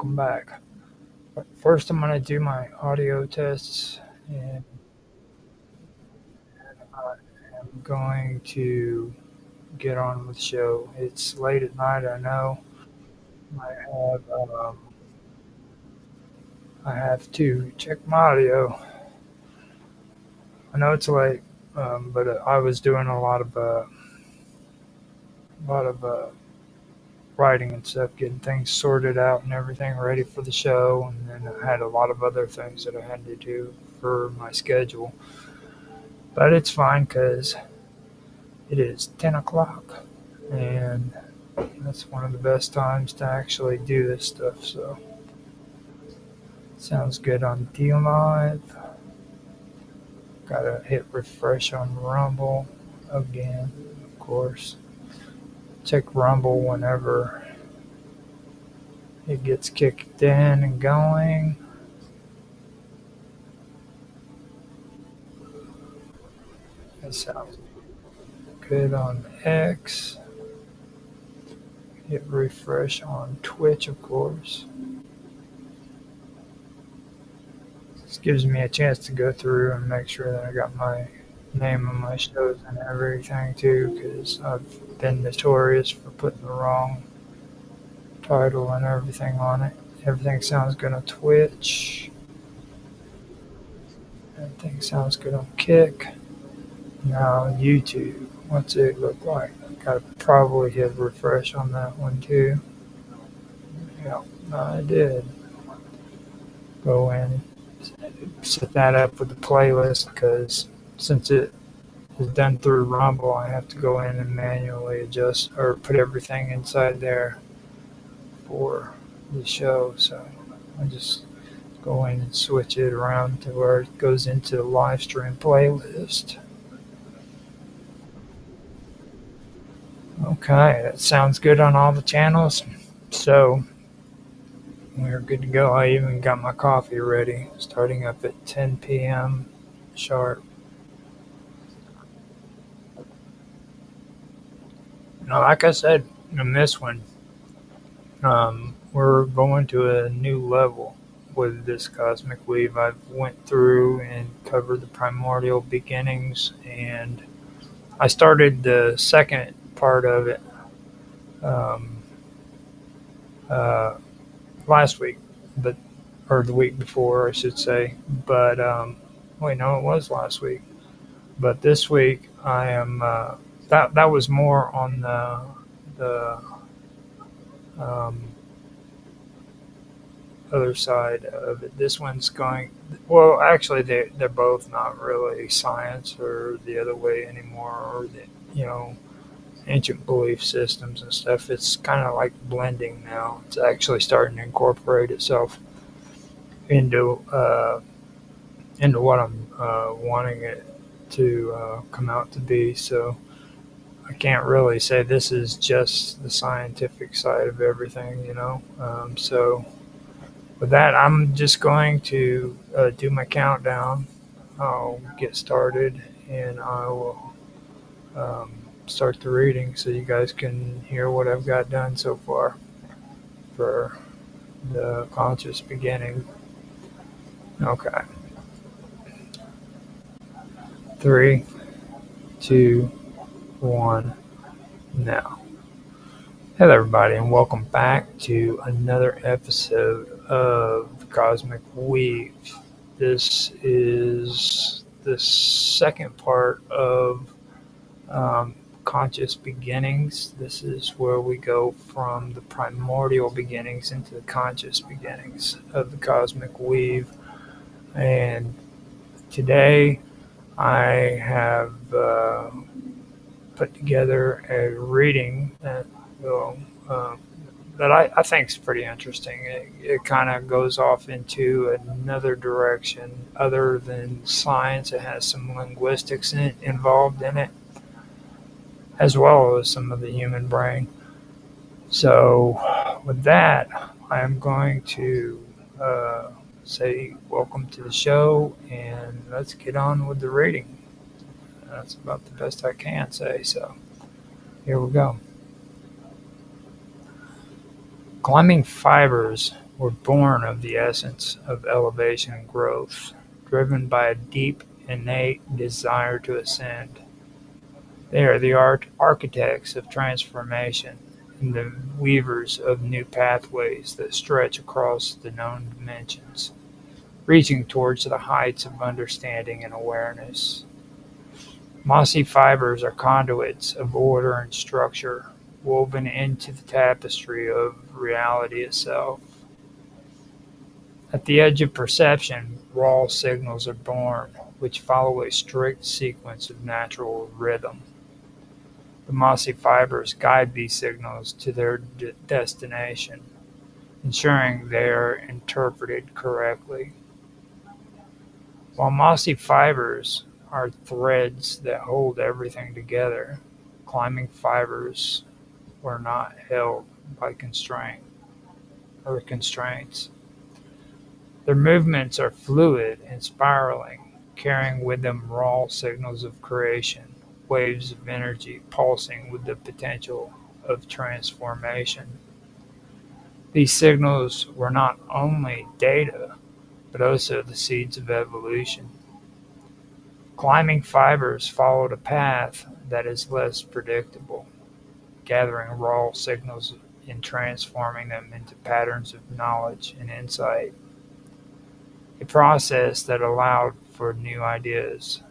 welcome back. But first, I'm going to do my audio tests, and I am going to get on with the show. It's late at night, I know. I have um, I have to check my audio. I know it's late, but I was doing a lot of writing and stuff, getting things sorted out and everything ready for the show, and then I had a lot of other things that I had to do for my schedule. But it's fine because it is 10 o'clock, and that's one of the best times to actually do this stuff. So, sounds good on D Live. Gotta hit refresh on Rumble again, of course. Check Rumble whenever it gets kicked in and going. That sounds good on X. Hit refresh on Twitch, of course. This gives me a chance to go through and make sure that I got my name on my shows and everything too, because I've been notorious for putting the wrong title and everything on it. Everything sounds good on Twitch. Everything sounds good on Kick. Now YouTube. What's it look like? Gotta probably hit refresh on that one too. Yeah, I did. Go in, set that up with the playlist because since it is done through Rumble, I have to go in and manually adjust or put everything inside there for the show. So I just go in and switch it around to where it goes into the live stream playlist. Okay, that sounds good on all the channels. So we're good to go. I even got my coffee ready, starting up at 10 p.m. sharp. Now, like I said in this one, we're going to a new level with this cosmic weave. I've went through and covered the primordial beginnings, and I started the second part of it um, uh, last week, but or the week before, I should say. But wait, no, it was last week. But this week, I am that was more on the um, other side of it. This one's going well. Actually, they're both not really science or the other way anymore, or the ancient belief systems and stuff. It's kind of like blending now. It's actually starting to incorporate itself into what I'm wanting it to come out to be. So I can't really say this is just the scientific side of everything. So with that, I'm just going to do my countdown. I'll get started, and I will um, start the reading so you guys can hear what I've got done so far for the conscious beginning. Okay. 3, 2, 1, now. Hello, everybody, and welcome back to another episode of the Cosmic Weave. This is the second part of conscious beginnings. This is where we go from the primordial beginnings into the conscious beginnings of the Cosmic Weave. And today I have put together a reading that will that I think is pretty interesting. It kind of goes off into another direction other than science. It has some linguistics involved in it, as well as some of the human brain. So, with that, I am going to say welcome to the show, and let's get on with the reading. That's about the best I can say. So, here we go. Climbing fibers were born of the essence of elevation and growth, driven by a deep, innate desire to ascend. They are the architects of transformation and the weavers of new pathways that stretch across the known dimensions, reaching towards the heights of understanding and awareness. Mossy fibers are conduits of order and structure, woven into the tapestry of reality itself. At the edge of perception, raw signals are born, which follow a strict sequence of natural rhythm. The mossy fibers guide these signals to their destination, ensuring they are interpreted correctly. While mossy fibers are threads that hold everything together, climbing fibers were not held by constraints. Their movements are fluid and spiraling, carrying with them raw signals of creation, waves of energy pulsing with the potential of transformation. These signals were not only data, but also the seeds of evolution. Climbing fibers followed a path that is less predictable, gathering raw signals and transforming them into patterns of knowledge and insight, a process that allowed for new ideas,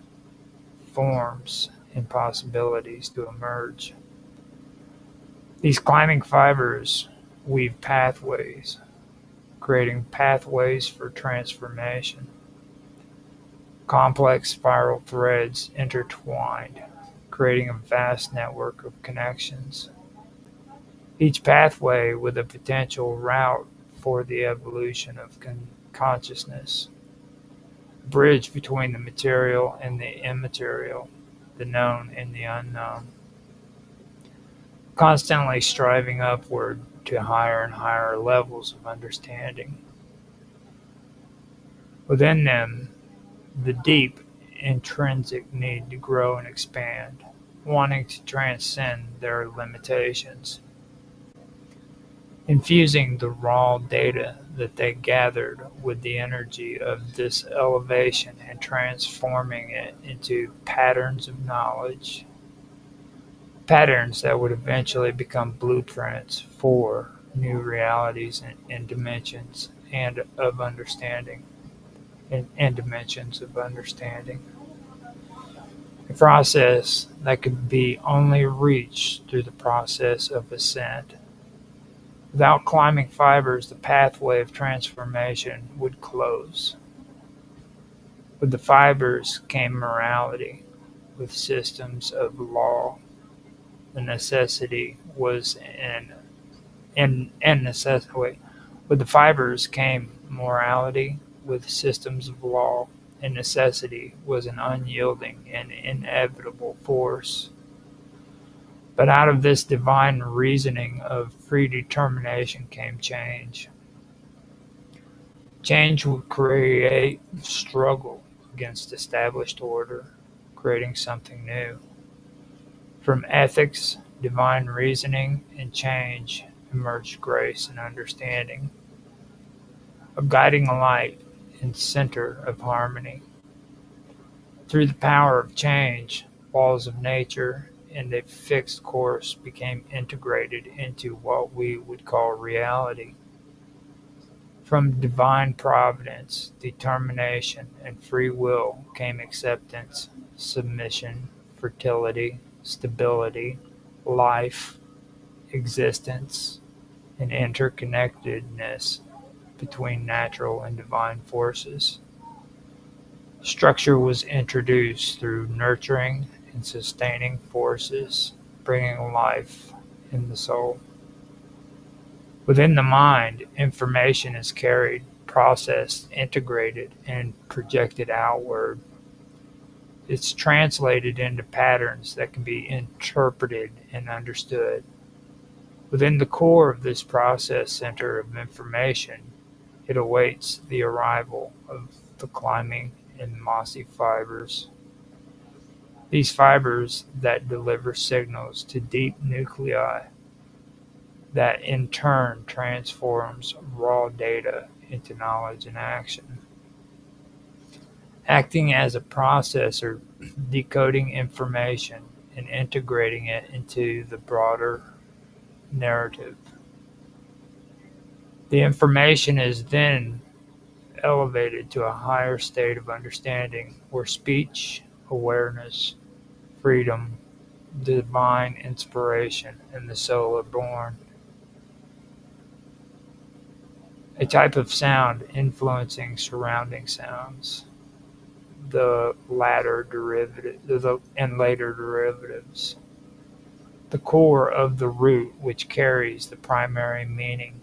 forms, and possibilities to emerge. These climbing fibers weave pathways, creating pathways for transformation. Complex spiral threads intertwined, creating a vast network of connections, each pathway with a potential route for the evolution of consciousness, a bridge between the material and the immaterial, the known and the unknown, constantly striving upward to higher and higher levels of understanding. Within them, the deep intrinsic need to grow and expand, wanting to transcend their limitations, infusing the raw data that they gathered with the energy of this elevation and transforming it into patterns of knowledge, patterns that would eventually become blueprints for new realities and dimensions and of understanding. And dimensions of understanding. A process that could be only reached through the process of ascent. Without climbing fibers, the pathway of transformation would close. With the fibers came morality, with systems of law. The necessity was with the fibers came morality, with systems of law, and necessity was an unyielding and inevitable force. But out of this divine reasoning of predetermination came change. Change would create struggle against established order, creating something new. From ethics, divine reasoning, and change emerged grace and understanding, a guiding light and center of harmony. Through the power of change, laws of nature and a fixed course became integrated into what we would call reality. From divine providence, determination, and free will came acceptance, submission, fertility, stability, life, existence, and interconnectedness between natural and divine forces. Structure was introduced through nurturing and sustaining forces, bringing life in the soul. Within the mind, information is carried, processed, integrated, and projected outward. It's translated into patterns that can be interpreted and understood. Within the core of this process center of information, it awaits the arrival of the climbing and mossy fibers. These fibers that deliver signals to deep nuclei, that in turn transforms raw data into knowledge and action. Acting as a processor, decoding information and integrating it into the broader narrative. The information is then elevated to a higher state of understanding where speech, awareness, freedom, divine inspiration, and the soul are born. A type of sound influencing surrounding sounds, the latter derivative and later derivatives. The core of the root which carries the primary meaning.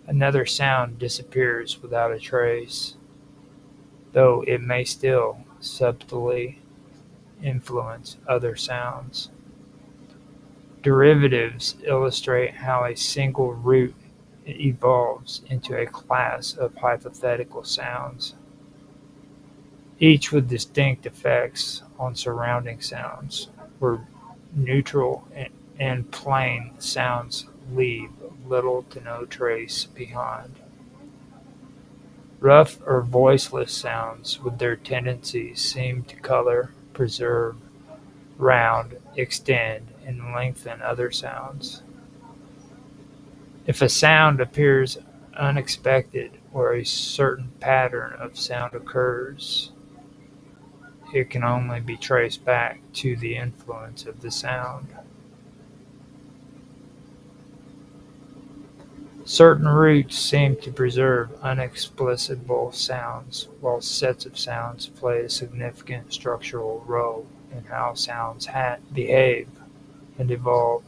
Another sound disappears without a trace, though it may still subtly influence other sounds. Derivatives illustrate how a single root evolves into a class of hypothetical sounds, each with distinct effects on surrounding sounds, where neutral and plain sounds leave little to no trace behind. Rough or voiceless sounds, with their tendencies, seem to color, preserve, round, extend, and lengthen other sounds. If a sound appears unexpected or a certain pattern of sound occurs, it can only be traced back to the influence of the sound. Certain roots seem to preserve unexplicable sounds, while sets of sounds play a significant structural role in how sounds behave and evolve.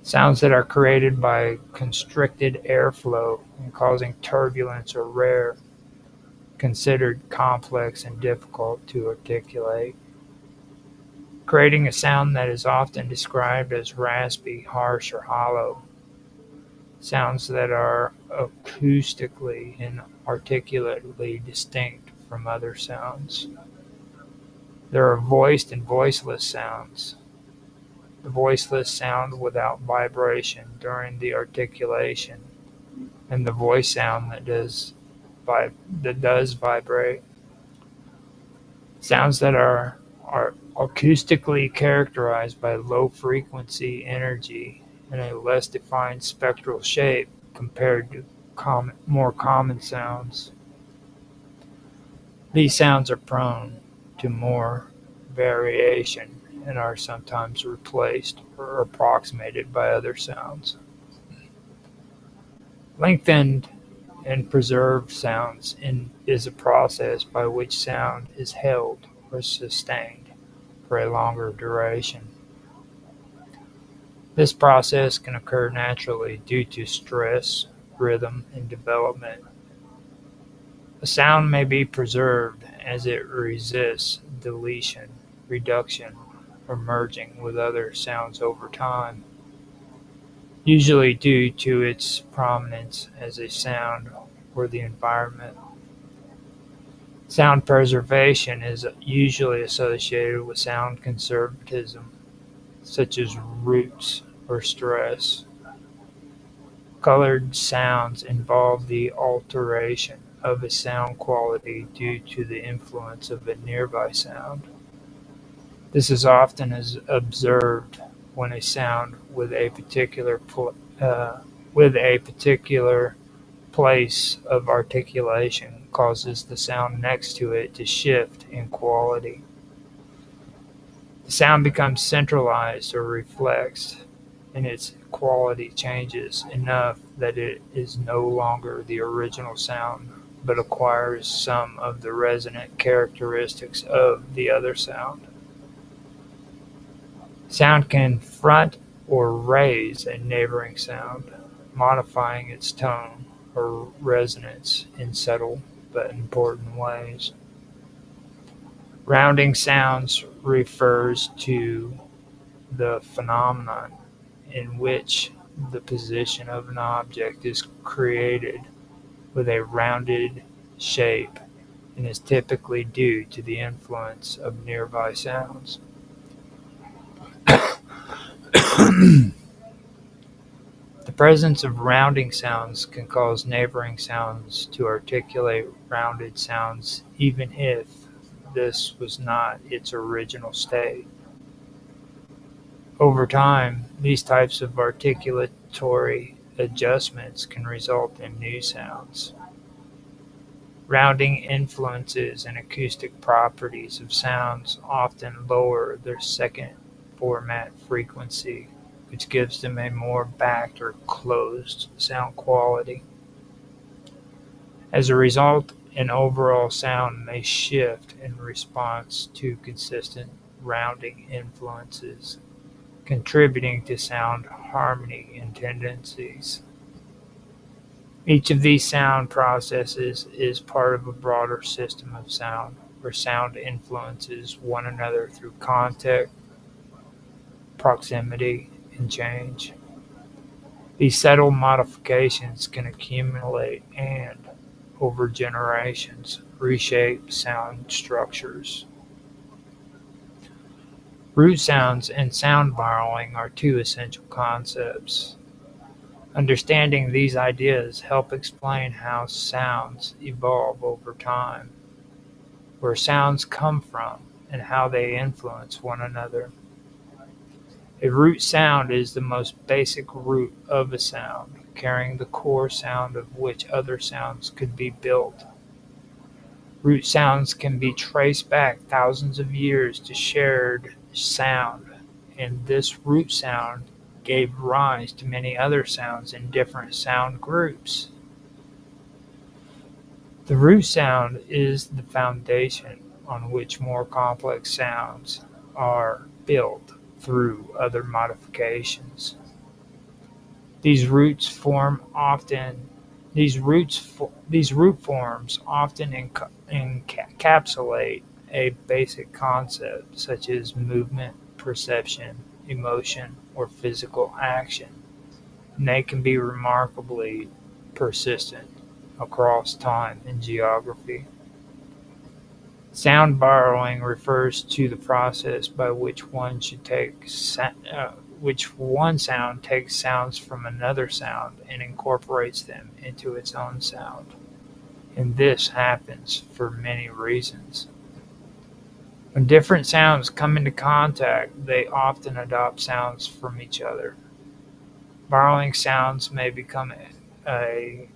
Sounds that are created by constricted airflow and causing turbulence are rare, considered complex and difficult to articulate. Creating a sound that is often described as raspy, harsh, or hollow. Sounds that are acoustically and articulately distinct from other sounds. There are voiced and voiceless sounds. The voiceless sound without vibration during the articulation, and the voice sound that does vibrate. Sounds that are acoustically characterized by low frequency energy and a less defined spectral shape compared to more common sounds. These sounds are prone to more variation and are sometimes replaced or approximated by other sounds. Lengthened and preserved sounds is a process by which sound is held or sustained for a longer duration. This process can occur naturally due to stress, rhythm, and development. A sound may be preserved as it resists deletion, reduction, or merging with other sounds over time, usually due to its prominence as a sound or the environment. Sound preservation is usually associated with sound conservatism, such as roots or stress. Colored sounds involve the alteration of a sound quality due to the influence of a nearby sound. This is often observed when a sound with a particular place of articulation causes the sound next to it to shift in quality. The sound becomes centralized or reflexed, and its quality changes enough that it is no longer the original sound, but acquires some of the resonant characteristics of the other sound. Sound can front or raise a neighboring sound, modifying its tone or resonance in subtle but important ways. Rounding sounds refers to the phenomenon in which the position of an object is created with a rounded shape and is typically due to the influence of nearby sounds. presence of rounding sounds can cause neighboring sounds to articulate rounded sounds even if this was not its original state. Over time, these types of articulatory adjustments can result in new sounds. Rounding influences and acoustic properties of sounds often lower their second format frequency, which gives them a more backed or closed sound quality. As a result, an overall sound may shift in response to consistent rounding influences, contributing to sound harmony and tendencies. Each of these sound processes is part of a broader system of sound, where sound influences one another through contact, proximity, and change. These subtle modifications can accumulate and, over generations, reshape sound structures. Root sounds and sound borrowing are two essential concepts. Understanding these ideas help explain how sounds evolve over time, where sounds come from, and how they influence one another. A root sound is the most basic root of a sound, carrying the core sound of which other sounds could be built. Root sounds can be traced back thousands of years to shared sound, and this root sound gave rise to many other sounds in different sound groups. The root sound is the foundation on which more complex sounds are built through other modifications. These root forms often encapsulate a basic concept such as movement, perception, emotion, or physical action, and they can be remarkably persistent across time and geography. Sound borrowing refers to the process by which one sound takes sounds from another sound and incorporates them into its own sound, and this happens for many reasons. When different sounds come into contact, they often adopt sounds from each other. Borrowing sounds may become a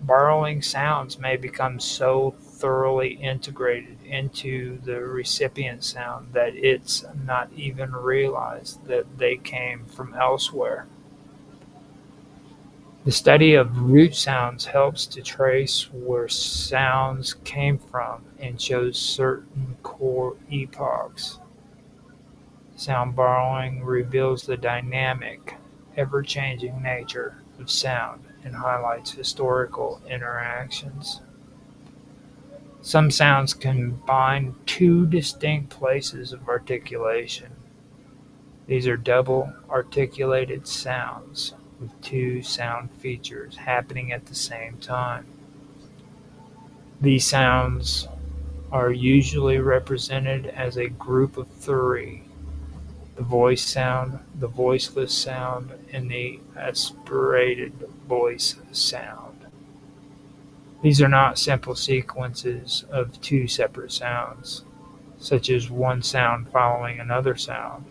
Borrowing sounds may become so thoroughly integrated into the recipient sound that it's not even realized that they came from elsewhere. The study of root sounds helps to trace where sounds came from and shows certain core epochs. Sound borrowing reveals the dynamic, ever-changing nature of sound and highlights historical interactions. Some sounds combine two distinct places of articulation. These are double articulated sounds with two sound features happening at the same time. These sounds are usually represented as a group of three: the voice sound, the voiceless sound, and the aspirated voice sound. These are not simple sequences of two separate sounds, such as one sound following another sound,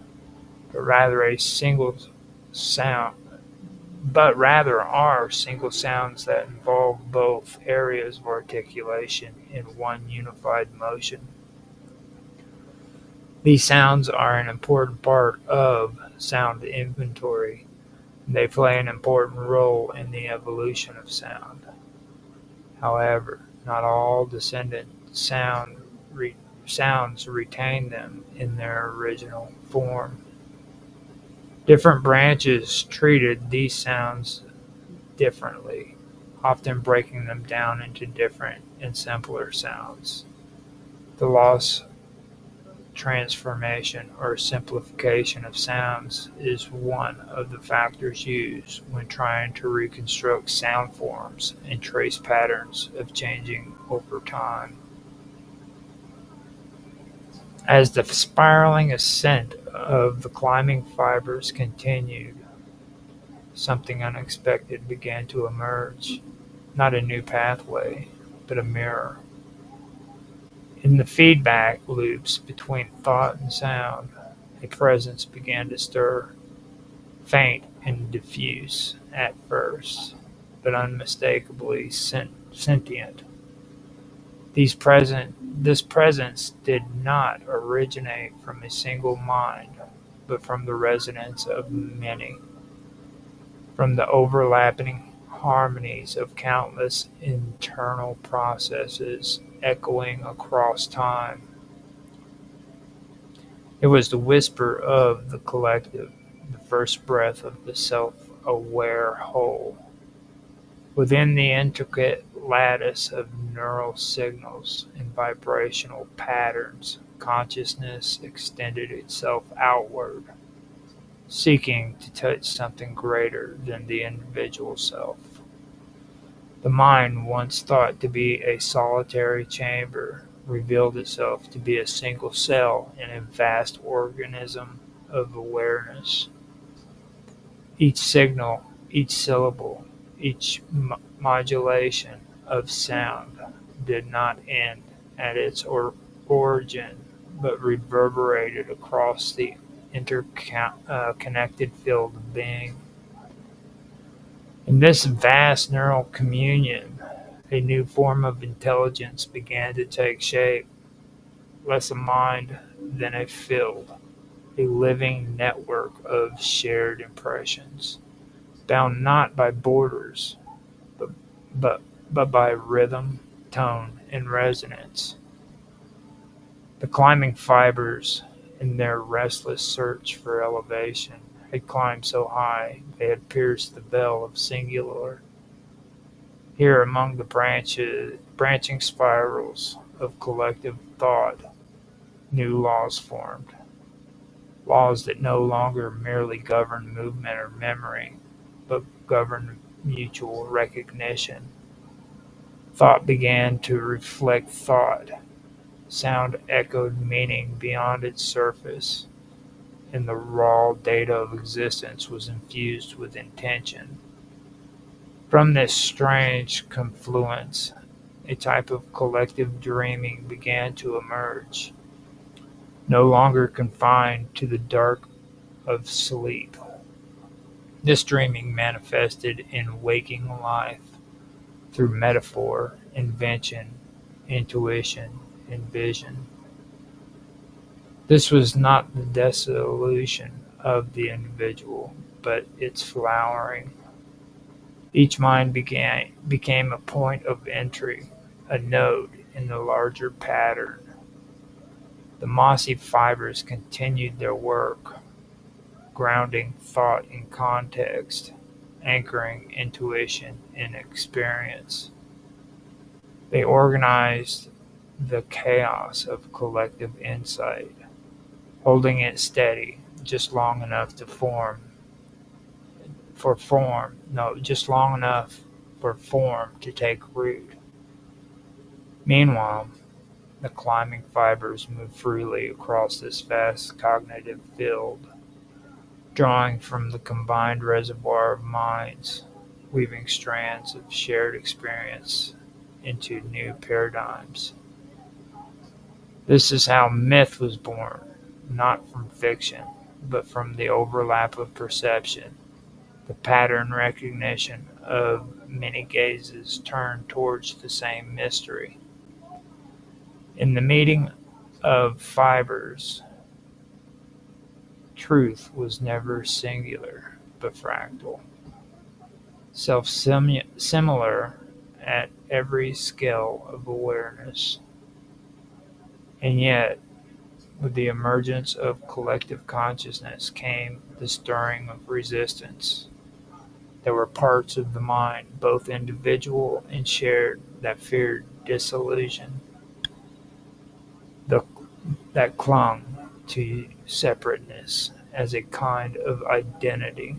but rather sound, are single sounds that involve both areas of articulation in one unified motion. These sounds are an important part of sound inventory. They play an important role in the evolution of sound. However, not all descendant sounds retain them in their original form. Different branches treated these sounds differently, often breaking them down into different and simpler sounds. The loss, transformation, or simplification of sounds is one of the factors used when trying to reconstruct sound forms and trace patterns of changing over time. As the spiraling ascent of the climbing fibers continued, something unexpected began to emerge. Not a new pathway, but a mirror. In the feedback loops between thought and sound, a presence began to stir, faint and diffuse at first, but unmistakably sentient. This presence did not originate from a single mind, but from the resonance of many, from the overlapping harmonies of countless internal processes echoing across time. It was the whisper of the collective, the first breath of the self-aware whole. Within the intricate lattice of neural signals and vibrational patterns, consciousness extended itself outward, seeking to touch something greater than the individual self. The mind, once thought to be a solitary chamber, revealed itself to be a single cell in a vast organism of awareness. Each signal, each syllable, each modulation of sound did not end at its origin, but reverberated across the interconnected field of being. In this vast neural communion, a new form of intelligence began to take shape, less a mind than a field, a living network of shared impressions, bound not by borders, but, but, but by rhythm, tone, and resonance. The climbing fibers, in their restless search for elevation, had climbed so high they had pierced the veil of singular. Here among the branching spirals of collective thought, new laws formed, laws that no longer merely govern movement or memory, but govern mutual recognition. Thought began to reflect thought. Sound echoed meaning beyond its surface, and the raw data of existence was infused with intention. From this strange confluence, a type of collective dreaming began to emerge, no longer confined to the dark of sleep. This dreaming manifested in waking life through metaphor, invention, intuition, and vision. This was not the dissolution of the individual, but its flowering. Each mind became a point of entry, a node in the larger pattern. The mossy fibers continued their work, grounding thought in context, anchoring intuition in experience. They organized the chaos of collective insight, holding it steady just long enough just long enough for form to take root. Meanwhile, the climbing fibers move freely across this vast cognitive field, drawing from the combined reservoir of minds, weaving strands of shared experience into new paradigms. This is how myth was born, not from fiction, but from the overlap of perception, the pattern recognition of many gazes turned towards the same mystery. In the meeting of fibers, truth was never singular, but fractal, self-similar at every scale of awareness. And yet, with the emergence of collective consciousness came the stirring of resistance. There were parts of the mind, both individual and shared, that feared dissolution, that clung to separateness as a kind of identity.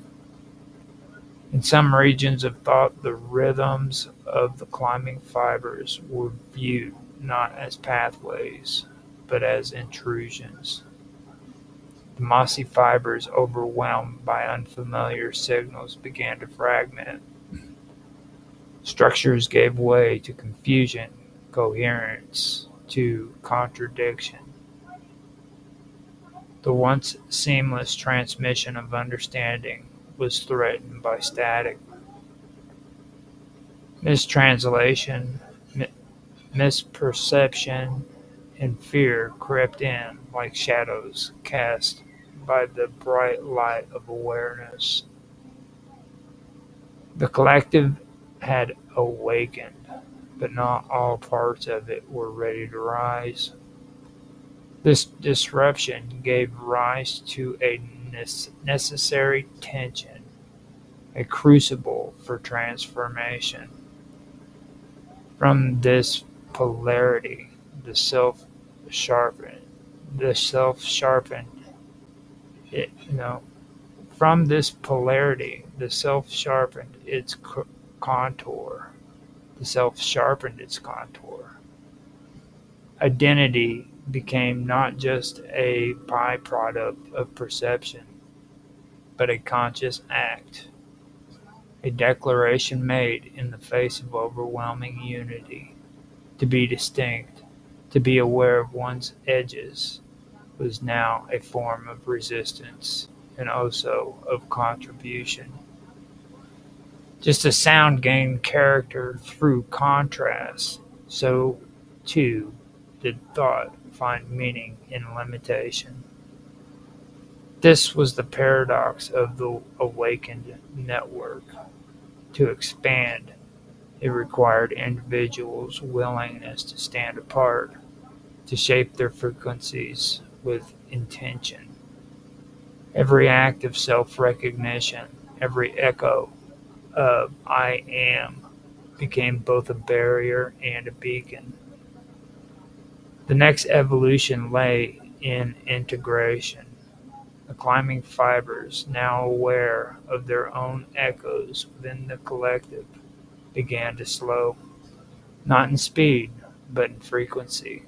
In some regions of thought, the rhythms of the climbing fibers were viewed not as pathways, but as intrusions. The mossy fibers, overwhelmed by unfamiliar signals, began to fragment. Structures gave way to confusion, coherence to contradiction. The once seamless transmission of understanding was threatened by static. Mistranslation, misperception, and fear crept in like shadows cast by the bright light of awareness. The collective had awakened, but not all parts of it were ready to rise. This disruption gave rise to a necessary tension, a crucible for transformation. From this polarity, the self sharpened. The self sharpened. It, you know, from this polarity, the self sharpened its contour. The self sharpened its contour. Identity became not just a byproduct of perception, but a conscious act, a declaration made in the face of overwhelming unity. To be distinct, to be aware of one's edges, was now a form of resistance and also of contribution. Just as sound gained character through contrast, so too did thought find meaning in limitation. This was the paradox of the awakened network. To expand, it required individuals' willingness to stand apart, to shape their frequencies with intention. Every act of self-recognition, every echo of "I am" became both a barrier and a beacon. The next evolution lay in integration. The climbing fibers, now aware of their own echoes within the collective, began to slow, not in speed, but in frequency,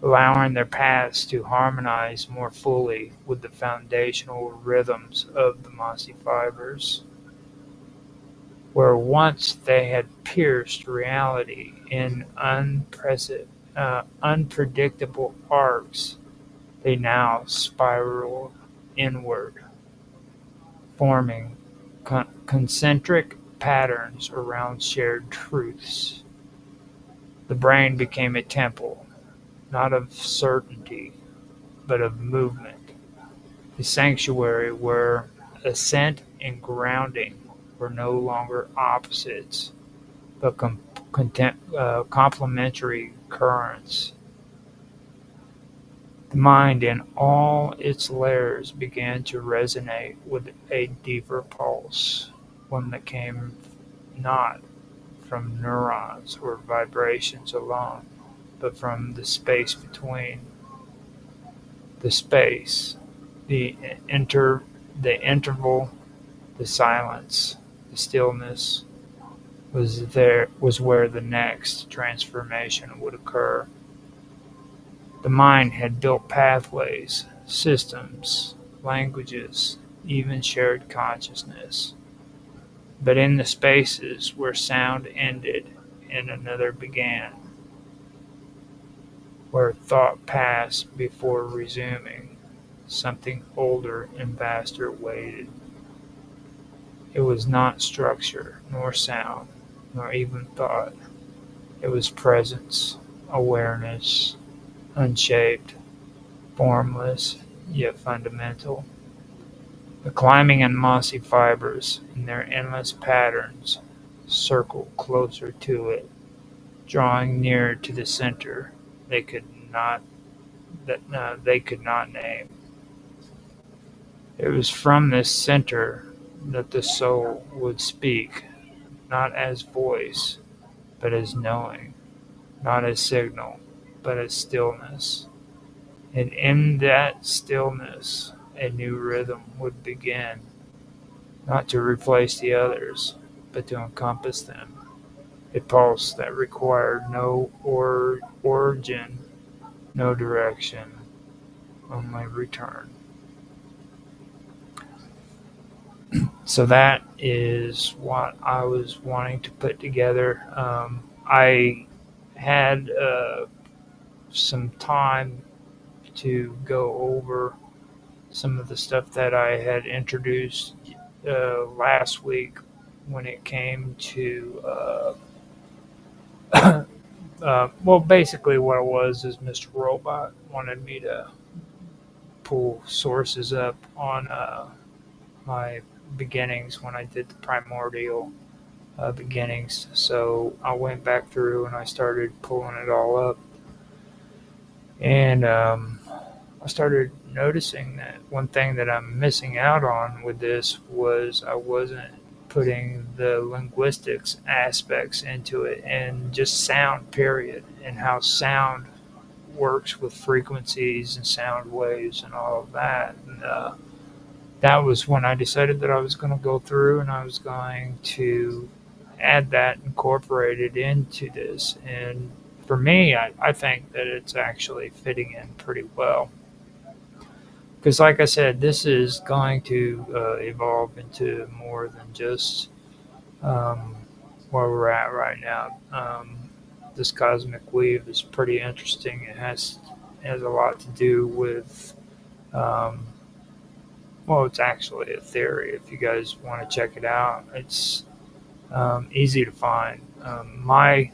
allowing their paths to harmonize more fully with the foundational rhythms of the mossy fibers. Where once they had pierced reality in unpredictable arcs, they now spiraled inward, forming concentric patterns around shared truths. The brain became a temple, not of certainty, but of movement, a sanctuary where ascent and grounding were no longer opposites, but complementary currents. The mind in all its layers began to resonate with a deeper pulse, one that came not from neurons or vibrations alone, but from the space between. The space, the the interval, the silence, the stillness was where the next transformation would occur. The mind had built pathways, systems, languages, even shared consciousness. But in the spaces where sound ended and another began, where thought passed before resuming, something older and vaster waited. It was not structure, nor sound, nor even thought. It was presence, awareness, unshaped, formless, yet fundamental. The climbing and mossy fibers, in their endless patterns, circled closer to it, drawing nearer to the center they could not they could not name. It was from this center that the soul would speak, not as voice, but as knowing, not as signal, but as stillness. And in that stillness, a new rhythm would begin, not to replace the others, but to encompass them. A pulse that required no origin, no direction, only return. So that is what I was wanting to put together. I had some time to go over some of the stuff that I had introduced last week when it came to well, basically what it was is Mr. Robot wanted me to pull sources up on my beginnings when I did the primordial beginnings. So I went back through and I started pulling it all up, and I started noticing that one thing that I'm missing out on with this was I wasn't putting the linguistics aspects into it, and just sound period, and how sound works with frequencies and sound waves and all of that. And that was when I decided that I was going to go through and I was going to add that incorporated into this. And for me, I think that it's actually fitting in pretty well. Because, like I said, this is going to evolve into more than just um, where we're at right now. This cosmic weave is pretty interesting. It has a lot to do with um, well, it's actually a theory. If you guys want to check it out, it's easy to find. My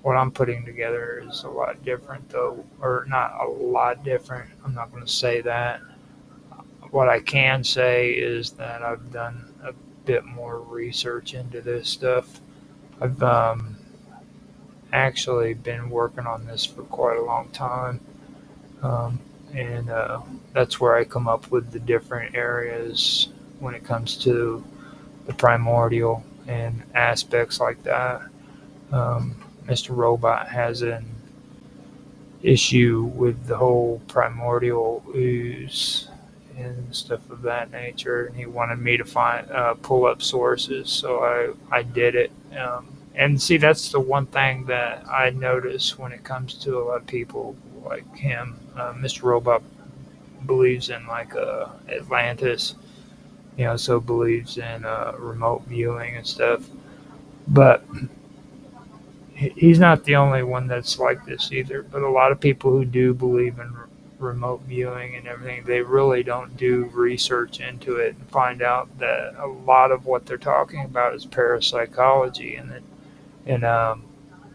what I'm putting together is a lot different, though, or not a lot different. I'm not going to say that. What I can say is that I've done a bit more research into this stuff. I've actually been working on this for quite a long time, um, and that's where I come up with the different areas when it comes to the primordial and aspects like that. Mr. Robot has an issue with the whole primordial ooze and stuff of that nature, and he wanted me to find pull up sources, so I did it. And see, that's the one thing that I notice when it comes to a lot of people like him. Mr. Robot believes in like Atlantis, so believes in remote viewing and stuff. But he's not the only one that's like this either. But a lot of people who do believe in remote viewing and everything, they really don't do research into it and find out that a lot of what they're talking about is parapsychology, and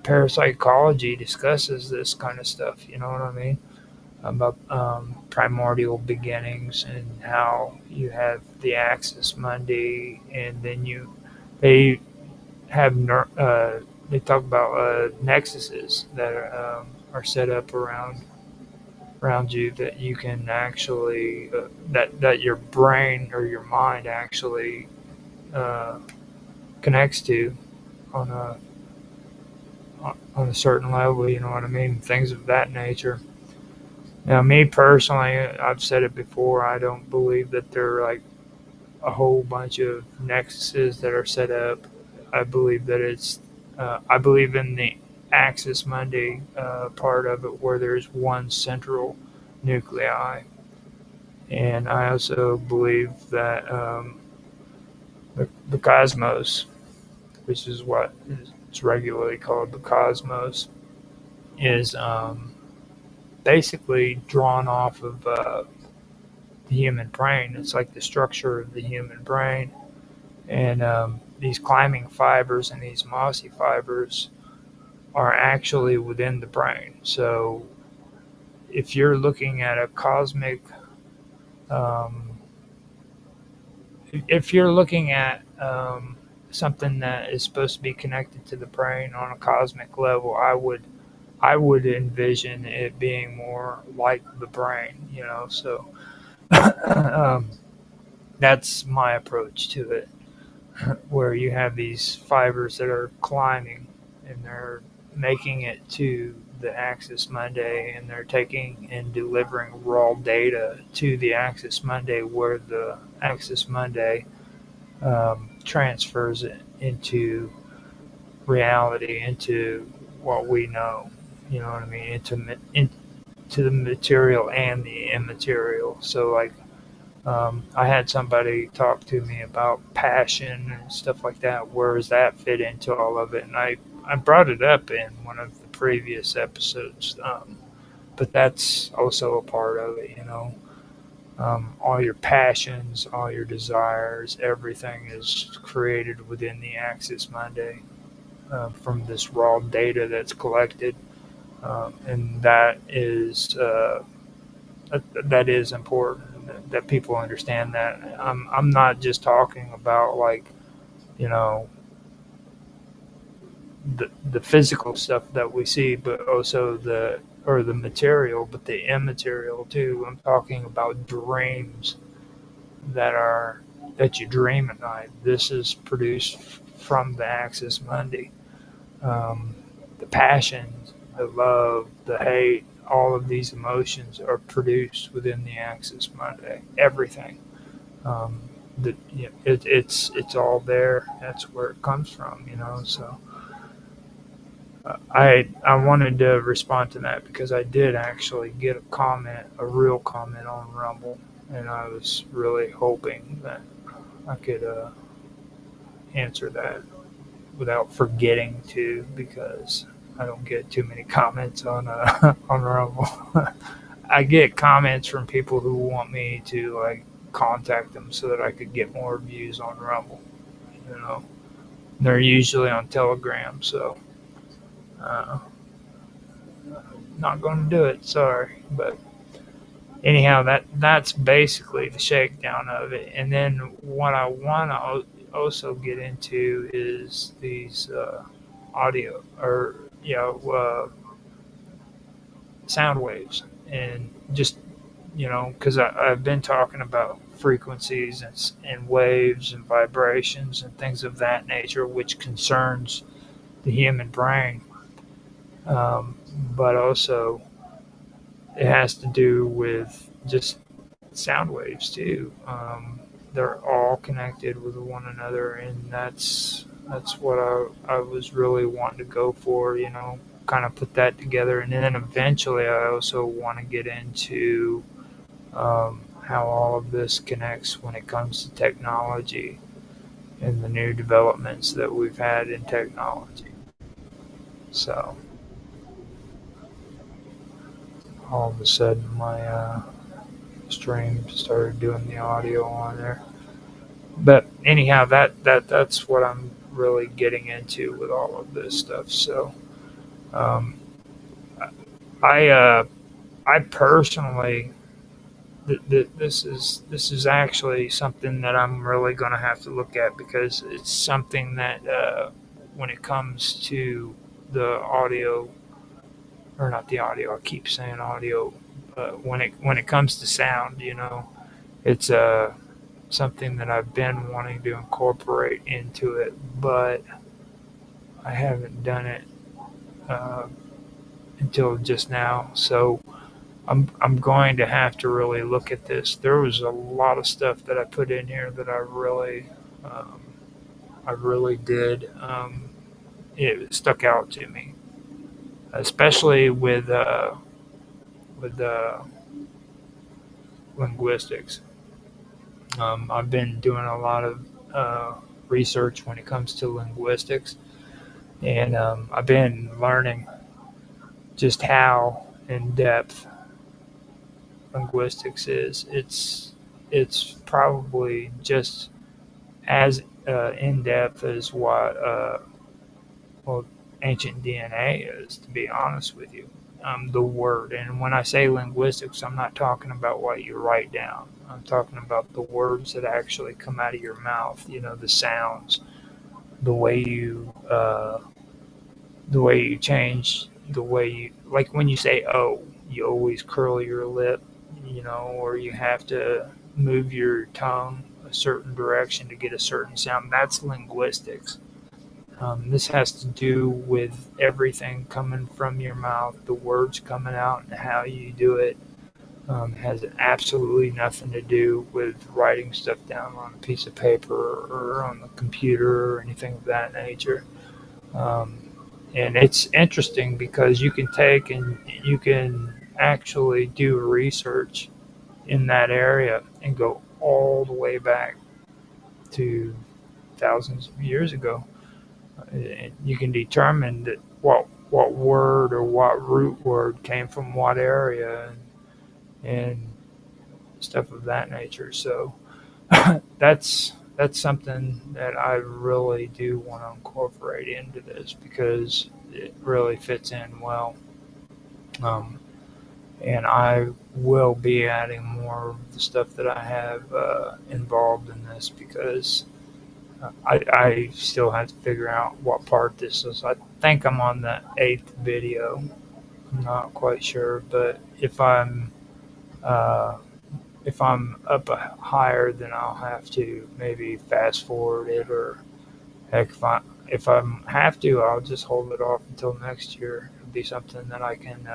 parapsychology discusses this kind of stuff. You know what I mean? About primordial beginnings and how you have the axis mundi, and then they have they talk about nexuses that are set up around you that you can actually that your brain or your mind actually uh, connects to on a certain level. You know what I mean? Things of that nature. Now, me personally, I've said it before. I don't believe that there are like a whole bunch of nexuses that are set up. I believe that I believe in the Axis Mundi part of it, where there's one central nuclei, and I also believe that the cosmos, which is what is regularly called the cosmos, is basically drawn off of the human brain. It's like the structure of the human brain, and these climbing fibers and these mossy fibers are actually within the brain. So if you're looking at a cosmic, um, if you're looking at something that is supposed to be connected to the brain on a cosmic level, I would envision it being more like the brain. So um, that's my approach to it, where you have these fibers that are climbing and they're making it to the Axis Mundi, and they're taking and delivering raw data to the Axis Mundi, where the Axis Mundi transfers it into reality, into what we know. You know what I mean? Into the material and the immaterial. So, like, I had somebody talk to me about passion and stuff like that. Where does that fit into all of it? And I brought it up in one of the previous episodes, but that's also a part of it, you know. All your passions, all your desires, everything is created within the Axis Monday from this raw data that's collected, and that is important that people understand that. I'm not just talking about like you know the physical stuff that we see, but also the material, but the immaterial too. I'm talking about dreams that are that you dream at night. This is produced from the Axis Mundi. Um, the passions, the love, the hate, all of these emotions are produced within the Axis Mundi. Everything. Um, it's all there. That's where it comes from, you know. So I wanted to respond to that because I did actually get a comment, a real comment on Rumble, and I was really hoping that I could answer that without forgetting to, because I don't get too many comments on on Rumble. I get comments from people who want me to like contact them so that I could get more views on Rumble. You know, they're usually on Telegram, so uh, not going to do it. Sorry, but anyhow, that's basically the shakedown of it. And then what I want to also get into is these audio or sound waves, and just because I've been talking about frequencies and waves and vibrations and things of that nature, which concerns the human brain, um, but also it has to do with just sound waves too. They're all connected with one another, and that's what I was really wanting to go for. Kind of put that together, and then eventually I also want to get into how all of this connects when it comes to technology and the new developments that we've had in technology. So all of a sudden, my stream started doing the audio on there. But anyhow, that's what I'm really getting into with all of this stuff. So um, I I personally this is actually something that I'm really going to have to look at, because it's something that when it comes to the audio, or not the audio, I keep saying audio, when it comes to sound, it's something that I've been wanting to incorporate into it, but I haven't done it uh, until just now. So I'm going to have to really look at this. There was a lot of stuff that I put in here that um, I really did. It stuck out to me, especially with linguistics. I've been doing a lot of research when it comes to linguistics, and I've been learning just how in depth linguistics is. It's probably just as in depth as what well ancient DNA is, to be honest with you. The word, and when I say linguistics, I'm not talking about what you write down. I'm talking about the words that actually come out of your mouth. The sounds, the way you change, the way you, like when you say "oh," you always curl your lip, or you have to move your tongue a certain direction to get a certain sound. That's linguistics. This has to do with everything coming from your mouth, the words coming out, and how you do it. Has absolutely nothing to do with writing stuff down on a piece of paper or on the computer or anything of that nature. Um, and it's interesting because you can take and you can actually do research in that area and go, all the way back to thousands of years ago. And you can determine that what word or what root word came from what area and stuff of that nature. So that's something that I really do want to incorporate into this because it really fits in well. Um, and I will be adding more of the stuff that I have involved in this because I still have to figure out what part this is. I think I'm on the eighth video. I'm not quite sure, but uh, if I'm up higher, then I'll have to maybe fast forward it, or heck, if I have to, I'll just hold it off until next year. It'll be something that I can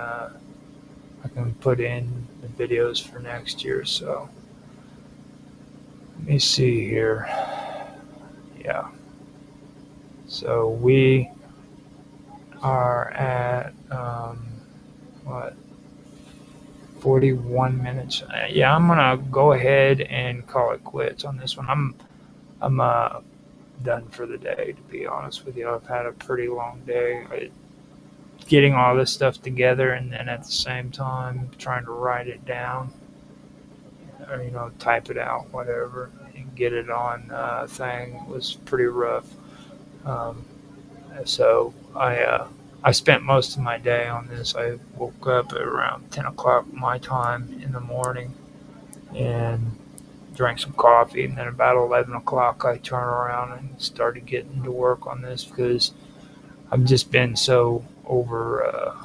put in the videos for next year. So let me see here. Yeah. So we are at what 41 minutes. Yeah, I'm gonna go ahead and call it quits on this one. I'm done for the day. To be honest with you, I've had a pretty long day. Getting all this stuff together, and then at the same time trying to write it down, or type it out, whatever, and get it on thing was pretty rough. Um, So I spent most of my day on this. I woke up at around 10 o'clock my time in the morning and drank some coffee. And then about 11 o'clock, I turned around and started getting to work on this because I've just been so over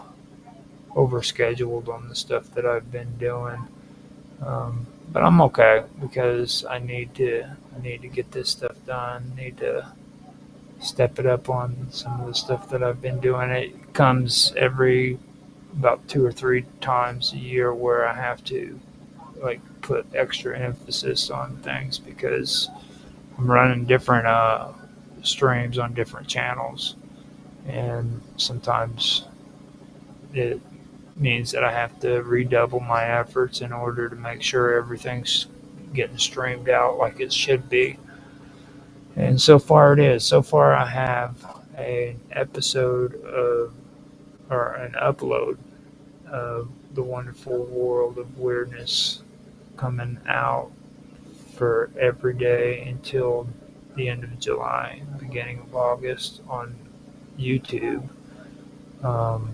scheduled on the stuff that I've been doing. But I'm okay because I need to get this stuff done. Need to step it up on some of the stuff that I've been doing. It comes every about 2 or 3 times a year where I have to like put extra emphasis on things because I'm running different streams on different channels, and sometimes it means that I have to redouble my efforts in order to make sure everything's getting streamed out like it should be. And so far it is. So far I have an episode of, or an upload of The Wonderful World of Weirdness coming out for every day until the end of July, beginning of August on YouTube. Um,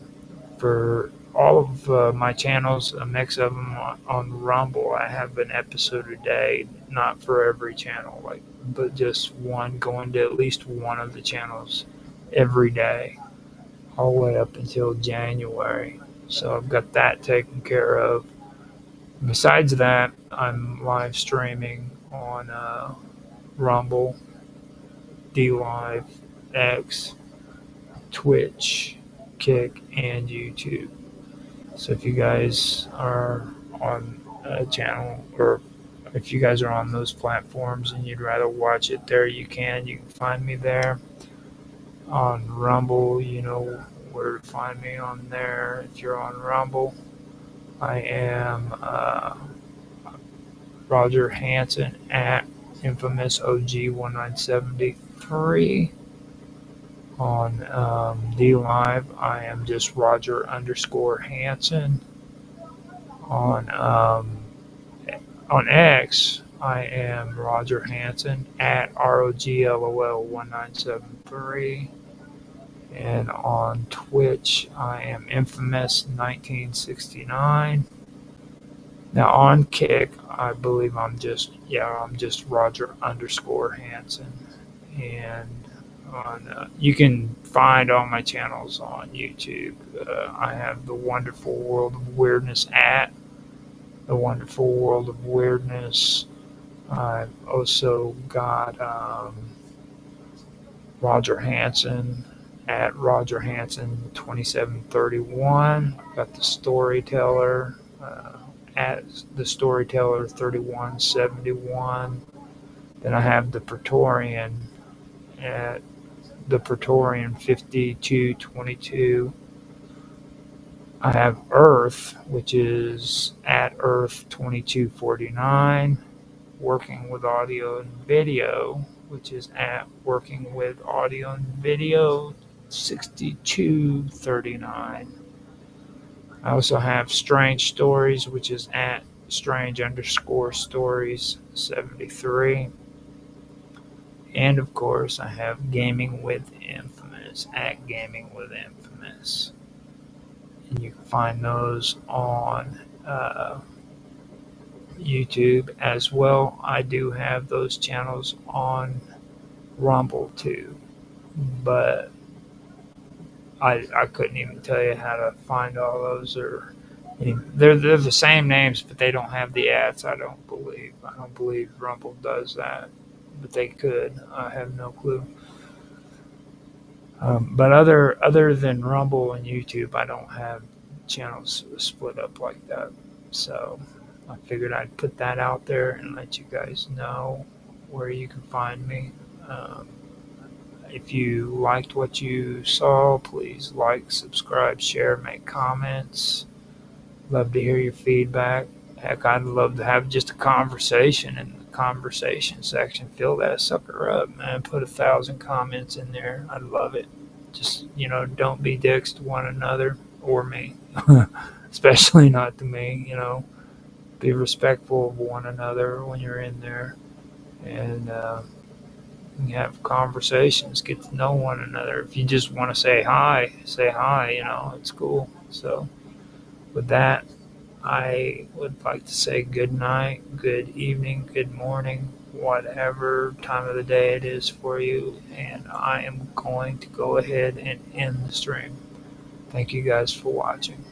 for all of my channels, a mix of them on Rumble, I have an episode a day, not for every channel, but just one going to at least one of the channels every day, all the way up until January. So I've got that taken care of. Besides that, I'm live streaming on Rumble, DLive, X, Twitch, Kick, and YouTube. So if you guys are on a channel, or if you guys are on those platforms and you'd rather watch it there, you can. You can find me there. On Rumble, you know where to find me on there. If you're on Rumble, I am Roger Hansen at Infamous OG 1973. On D Live, I am just Roger underscore Hansen. On on X, I am Roger Hansen at ROGLOL 1973. And on Twitch, I am Infamous 1969. Now on Kick, I believe I'm just Roger underscore Hansen. And you can find all my channels on YouTube. I have The Wonderful World of Weirdness at The Wonderful World of Weirdness. I've also got Roger Hansen at Roger Hansen 2731. I've got the Storyteller at the Storyteller 3171. Then I have the Praetorian at the Praetorian 5222. I have Earth, which is at Earth 2249. Working with Audio and Video, which is at Working with Audio and Video 6239. I also have Strange Stories, which is at Strange underscore Stories 73. And of course, I have Gaming with Infamous at Gaming with Infamous. And you can find those on YouTube as well. I do have those channels on Rumble too, but I couldn't even tell you how to find all those. Or they're the same names, but they don't have the ads. I don't believe Rumble does that, but they could. I have no clue. But other than Rumble and YouTube, I don't have channels split up like that. So I figured I'd put that out there and let you guys know where you can find me. Um, if you liked what you saw, please like, subscribe, share, make comments. Love to hear your feedback. Heck, I'd love to have just a conversation in the conversation section. Fill that sucker up, man. Put 1,000 comments in there. I'd love it. Just, don't be dicks to one another or me. Especially not to me, Be respectful of one another when you're in there. And you have conversations, get to know one another. If you just want to say hi, it's cool. So with that, I would like to say good night, good evening, good morning, whatever time of the day it is for you. And I am going to go ahead and end the stream. Thank you guys for watching.